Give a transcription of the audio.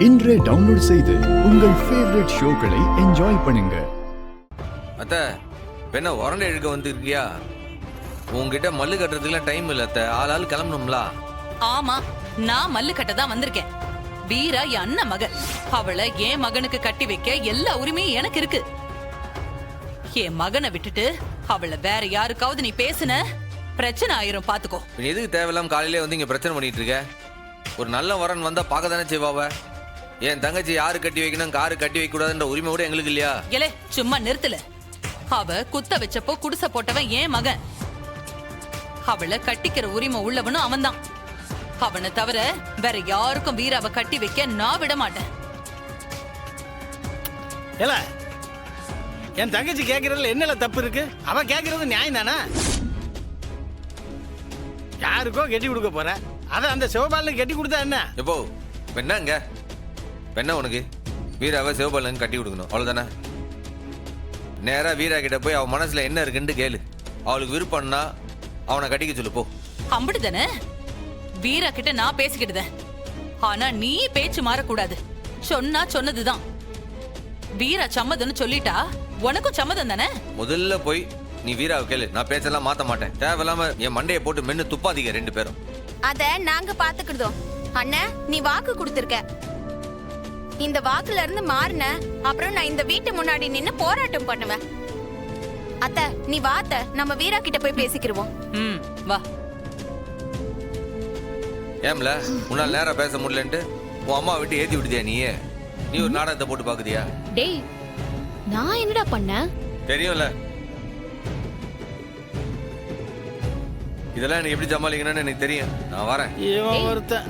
இன்றே டவுன்லோட் செய்து உங்கள் ஃபேவரட் ஷோக்களை என்ஜாய் பண்ணுங்க. அத்தை என்ன உரண்டை இழுக்க வந்துருக்கியா? உங்ககிட்ட மல்லு கட்டுறதுக்குலாம் டைம் இல்ல அத்தை, ஆள் கிளம்பணும்ல. ஆமா, நான் மல்லு கட்ட தான் வந்திருக்கேன். வீரா என் அண்ணன் மகன், அவளை என் மகனுக்கு கட்டி வைக்க எல்லா உரிமையும் எனக்கு இருக்கு. என் மகனை விட்டுட்டு அவளை வேற யாருக்காவது நீ பேசுன பிரச்சனை ஆயிரும், பாத்துக்கோ. எதுக்கு தேவையில்லாம காலையிலே வந்து இங்க பிரச்சனை பண்ணிட்டு இருக்க? ஒரு நல்ல வரன் வந்தா பார்க்க தானே செய்வாவ. என் தங்கச்சி யாரு கட்டி வைக்கணும், காரு கட்டி வைக்க கூடாதுன்ற உரிமை கூட எங்களுக்கு இல்லையா? ஏலே சும்மா நிறுத்தல. அவ குத்த வச்சப்போ குடிசை போட்டவன் என் மகன். அவளை கட்டிக்கிற உரிமை உள்ளவனும் அவன்தான். அவனை தவிர வேற யாருக்கும் வீராவை கட்டி வைக்க நான் விட மாட்டேன். ஏல, என் தங்கச்சி கேட்கறதுல என்னல தப்பு இருக்கு? அவ கேட்கறது நியாயம் தானே? யாருக்கோ கட்டி கொடுக்க போற, அத அந்த சிவபாலனுக்கு கட்டி கொடுத்தா என்ன? எப்போ என்னங்க என்ன உனக்கு வீராவை சிவபாலனுக்கு கட்டி கொடுக்கணும் அவ்வளவுதானே? நேரா வீரா கிட்ட போய் அவன் மனசுல என்ன இருக்குன்னு கேளு. அவளுக்கு விருப்பம்னா அவனை கட்டிக்க சொல்லு போ. அம்பிடுதானே வீரா கிட்ட நான் பேசிக்கிட்டுதேன். ஆனா நீ பேச்சு மாறக்கூடாது. சொன்னா சொன்னதுதான். வீரா சம்மதம்னு சொல்லிட்டா உனக்கும் சம்மதம் தானே? முதல்ல போய் நீ வீராவை கேளு. நான் பேச்செல்லாம் மாத்த மாட்டேன். தேவையில்லாம என் மண்டையை போட்டு மென்னு துப்பாதீங்க ரெண்டு பேரும். அத நாங்க பாத்துக்கிட்டோம். அண்ணன், நீ வாக்கு கொடுத்திருக்க. இந்த வாக்குல இருந்து மாறின அப்புறம் நான் இந்த வீட்டு முன்னாடி நின்னு போராட்டம் பண்ணுவேன். அத்தை, நீ வாத்த நம்ம வீரா கிட்ட போய் பேசிக்கிருவோம். வா. ஏம்ல உன்னால நேரா பேச முடியலன்ட்டு உன் அம்மா விட்டு ஏத்தி விடுதியா நீயே? நீ ஒரு நாடகத்தை போட்டு பாக்குதியா? டேய், நான் என்னடா பண்ண? தெரியும்ல. இதெல்லாம் எனக்கு எப்படி சமாளிக்கணும்னு எனக்கு தெரியும். நான் வரேன். இவன் ஒருத்தன்